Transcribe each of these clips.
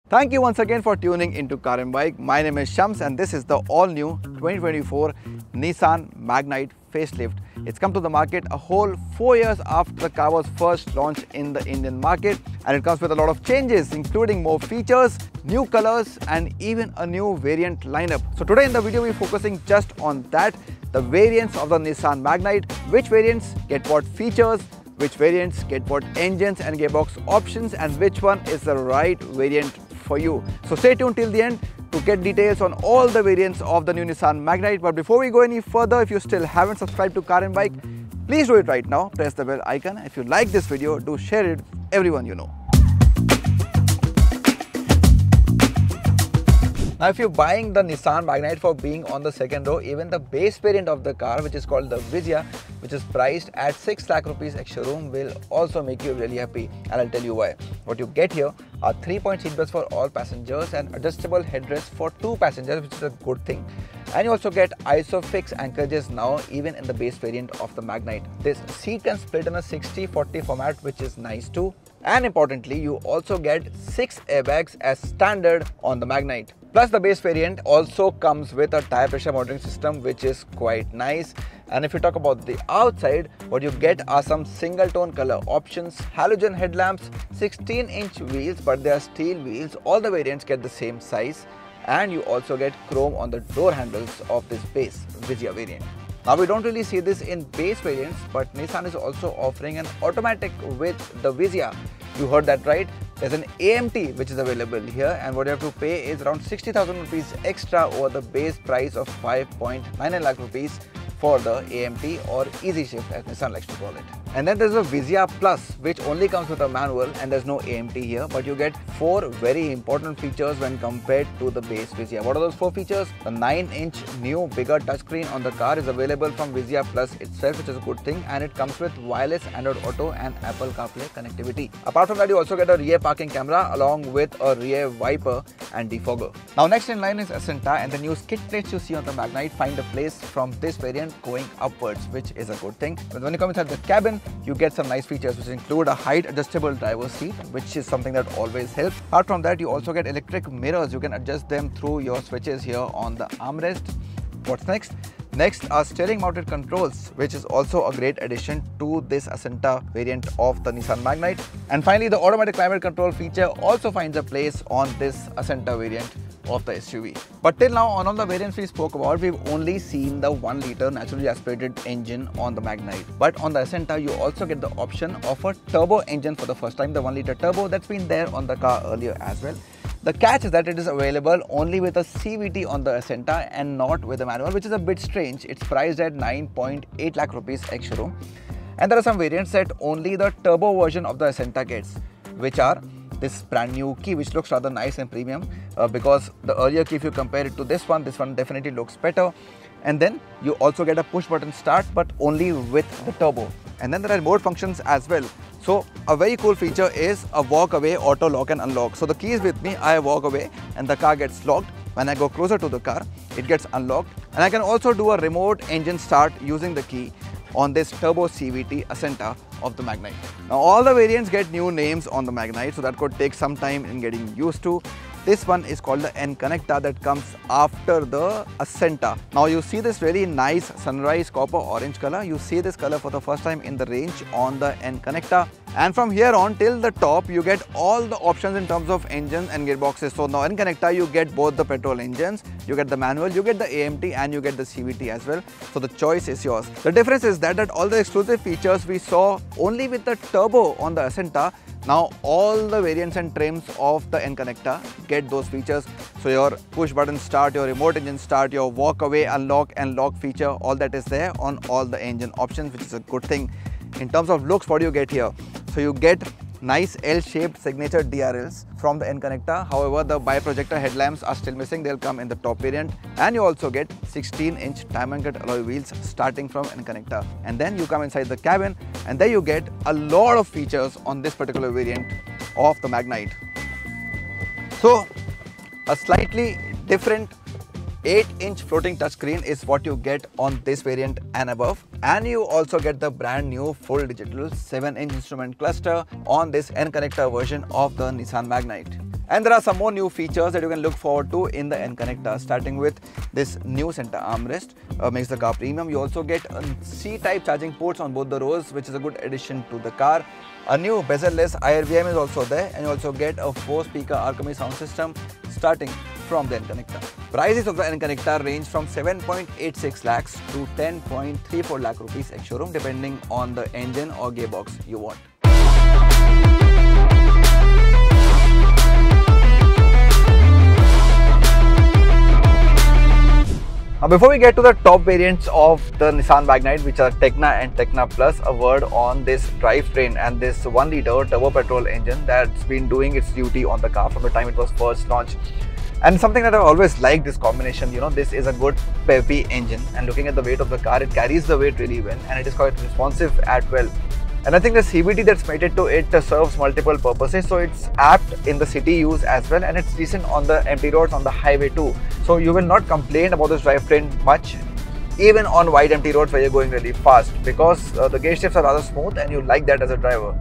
Thank you once again for tuning into Car and Bike. My name is Shams and this is the all-new 2024 Nissan Magnite Facelift. It's come to the market a whole 4 years after the car was first launched in the Indian market, and it comes with a lot of changes including more features, new colors and even a new variant lineup. So today in the video we're focusing just on that, the variants of the Nissan Magnite, which variants get what features, which variants get what engines and gearbox options, and which one is the right variant for you. So stay tuned till the end to get details on all the variants of the new Nissan Magnite. But before we go any further, if you still haven't subscribed to Car and Bike, please do it right now. Press the bell icon. If you like this video, do share it with everyone you know. Now, if you're buying the Nissan Magnite for being on the second row, even the base variant of the car, which is called the Vizia, which is priced at 6 lakh rupees ex-showroom, will also make you really happy, and I'll tell you why. What you get here are 3-point seat belts for all passengers and adjustable headrests for 2 passengers, which is a good thing. And you also get ISOFIX anchorages now even in the base variant of the Magnite. This seat can split in a 60-40 format, which is nice too. And importantly, you also get 6 airbags as standard on the Magnite. Plus, the base variant also comes with a tire pressure monitoring system, which is quite nice. And if you talk about the outside, what you get are some single tone color options, halogen headlamps, 16-inch wheels, but they are steel wheels. All the variants get the same size, and you also get chrome on the door handles of this base Vizia variant. Now, we don't really see this in base variants, but Nissan is also offering an automatic with the Vizia. You heard that right. There's an AMT which is available here, and what you have to pay is around 60,000 rupees extra over the base price of 5.99 lakh rupees for the AMT or Easy Shift, as Nissan likes to call it. And then there's a Vizia Plus, which only comes with a manual, and there's no AMT here, but you get 4 very important features when compared to the base Vizia. What are those 4 features? The 9-inch new bigger touchscreen on the car is available from Vizia Plus itself, which is a good thing, and it comes with wireless Android Auto and Apple CarPlay connectivity. Apart from that, you also get a rear parking camera along with a rear wiper and defogger. Now, next in line is Asenta, and the new skid plates you see on the Magnite find a place from this variant going upwards, which is a good thing. But when you come inside the cabin, you get some nice features which include a height adjustable driver's seat, which is something that always helps. Apart from that, you also get electric mirrors. You can adjust them through your switches here on the armrest. What's next? Next are steering mounted controls, which is also a great addition to this Asenta variant of the Nissan Magnite. And finally, the automatic climate control feature also finds a place on this Asenta variant of the SUV. But till now, on all the variants we spoke about, we've only seen the 1-liter naturally aspirated engine on the Magnite. But on the Asenta, you also get the option of a turbo engine for the first time, the 1-liter turbo that's been there on the car earlier as well. The catch is that it is available only with a CVT on the Asenta and not with a manual, which is a bit strange. It's priced at 9.8 lakh rupees ex-showroom. And there are some variants that only the turbo version of the Asenta gets, which are this brand new key, which looks rather nice and premium because the earlier key, if you compare it to this one definitely looks better. And then you also get a push button start, but only with the turbo. And then there are more functions as well. So a very cool feature is a walk away auto lock and unlock. So the key is with me, I walk away and the car gets locked. When I go closer to the car, it gets unlocked. And I can also do a remote engine start using the key on this turbo CVT Asenta of the Magnite. Now, all the variants get new names on the Magnite, so that could take some time in getting used to. This one is called the N-Connecta, that comes after the Asenta. Now, you see this really nice sunrise copper orange color. You see this color for the first time in the range on the N-Connecta. And from here on till the top, you get all the options in terms of engines and gearboxes. So now in Connecta, you get both the petrol engines, you get the manual, you get the AMT, and you get the CVT as well. So the choice is yours. The difference is that all the exclusive features we saw only with the turbo on the Asenta, now all the variants and trims of the N-Connecta get those features. So your push button start, your remote engine start, your walk away, unlock and lock feature, all that is there on all the engine options, which is a good thing. In terms of looks, what do you get here? So you get nice L-shaped signature DRLs from the N-Connecta. However, the bi-projector headlamps are still missing. They'll come in the top variant. And you also get 16-inch diamond cut alloy wheels starting from N-Connecta. And then you come inside the cabin and there you get a lot of features on this particular variant of the Magnite. So a slightly different 8-inch floating touchscreen is what you get on this variant and above. And you also get the brand new full digital 7-inch instrument cluster on this N-Connecta version of the Nissan Magnite. And there are some more new features that you can look forward to in the N connector, starting with this new center armrest, makes the car premium. You also get C-type charging ports on both the rows, which is a good addition to the car. A new bezel-less IRVM is also there, and you also get a 4-speaker Arcami sound system starting from the N connector. Prices of the N connector range from 7.86 lakhs to 10.34 lakh rupees ex-showroom, depending on the engine or gearbox you want. Now, before we get to the top variants of the Nissan Magnite, which are Tecna and Tecna Plus, a word on this drivetrain and this 1-liter turbo petrol engine that's been doing its duty on the car from the time it was first launched. And something that I've always liked this combination, this is a good peppy engine, and looking at the weight of the car, it carries the weight really well and it is quite responsive as well. And I think the CVT that's mated to it serves multiple purposes, so it's apt in the city use as well, and it's decent on the empty roads on the highway too. So you will not complain about this drivetrain much, even on wide empty roads where you're going really fast, because the gear shifts are rather smooth and you like that as a driver.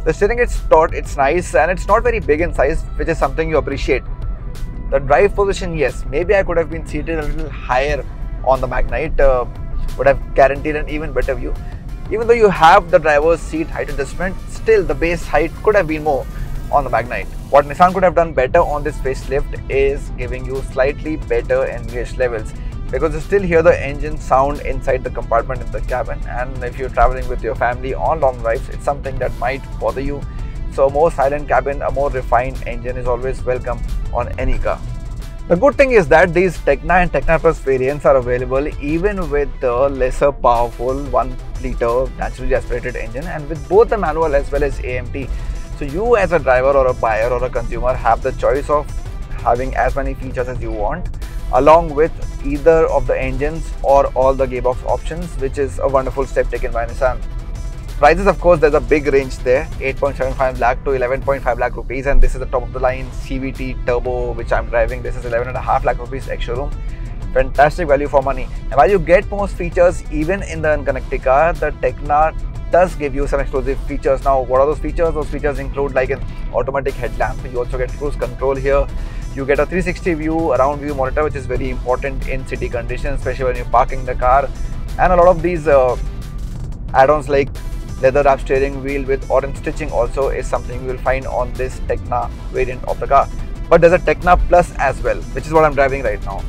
The steering is taut, it's nice, and it's not very big in size, which is something you appreciate. The drive position, yes, maybe I could have been seated a little higher on the Magnite, would have guaranteed an even better view. Even though you have the driver's seat height adjustment, still the base height could have been more on the Magnite. What Nissan could have done better on this facelift is giving you slightly better NVH levels, because you still hear the engine sound inside the compartment in the cabin, and if you're traveling with your family on long drives, it's something that might bother you. So a more silent cabin, a more refined engine is always welcome on any car. The good thing is that these Tecna and Tecna Plus variants are available even with the lesser powerful 1-liter naturally aspirated engine, and with both the manual as well as AMT. So you as a driver or a buyer or a consumer have the choice of having as many features as you want, along with either of the engines or all the gearbox options, which is a wonderful step taken by Nissan. Prices, of course, there's a big range there, 8.75 lakh to 11.5 lakh rupees, and this is the top of the line CVT turbo which I'm driving. This is 11.5 lakh rupees ex-showroom. Fantastic value for money. And while you get most features even in the unconnected car, the Tecna does give you some exclusive features. Now, what are those features? Those features include like an automatic headlamp. You also get cruise control here. You get a 360 view, around view monitor, which is very important in city conditions, especially when you're parking the car. And a lot of these add-ons like leather wrap steering wheel with orange stitching also is something you will find on this Tecna variant of the car. But there's a Tecna Plus as well, which is what I'm driving right now.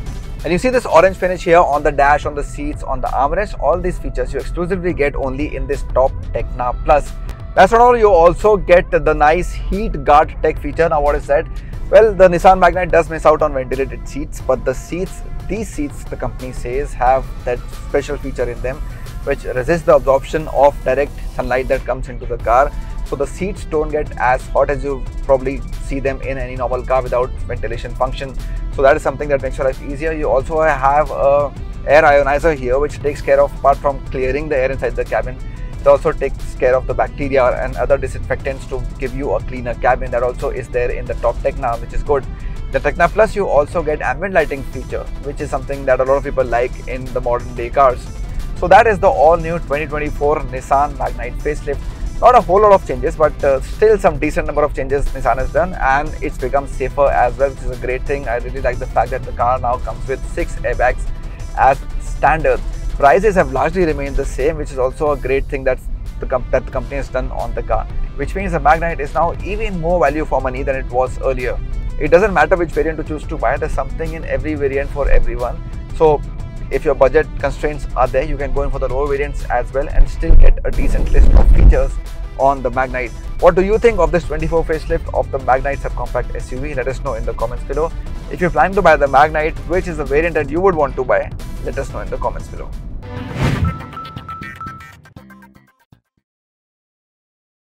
And you see this orange finish here on the dash, on the seats, on the armrest. All these features you exclusively get only in this top Tecna Plus. That's not all, you also get the nice heat guard tech feature. Now what is that? Well, the Nissan Magnite does miss out on ventilated seats, but the seats, these seats, the company says, have that special feature in them which resist the absorption of direct sunlight that comes into the car. So the seats don't get as hot as you probably see them in any normal car without ventilation function. So that is something that makes your life easier. You also have a air ionizer here, which takes care of, apart from clearing the air inside the cabin, it also takes care of the bacteria and other disinfectants to give you a cleaner cabin. That also is there in the top Tecna, which is good. The Tecna Plus, you also get ambient lighting feature, which is something that a lot of people like in the modern day cars. So that is the all-new 2024 Nissan Magnite Facelift. Not a whole lot of changes, but still some decent number of changes Nissan has done, and it's become safer as well, which is a great thing. I really like the fact that the car now comes with 6 airbags as standard. Prices have largely remained the same, which is also a great thing that the company has done on the car, which means the Magnite is now even more value for money than it was earlier. It doesn't matter which variant to choose to buy, there's something in every variant for everyone. So if your budget constraints are there, you can go in for the lower variants as well and still get a decent list of features on the Magnite. What do you think of this 24 facelift of the Magnite subcompact SUV? Let us know in the comments below. If you plan to buy the Magnite, which is the variant that you would want to buy, let us know in the comments below.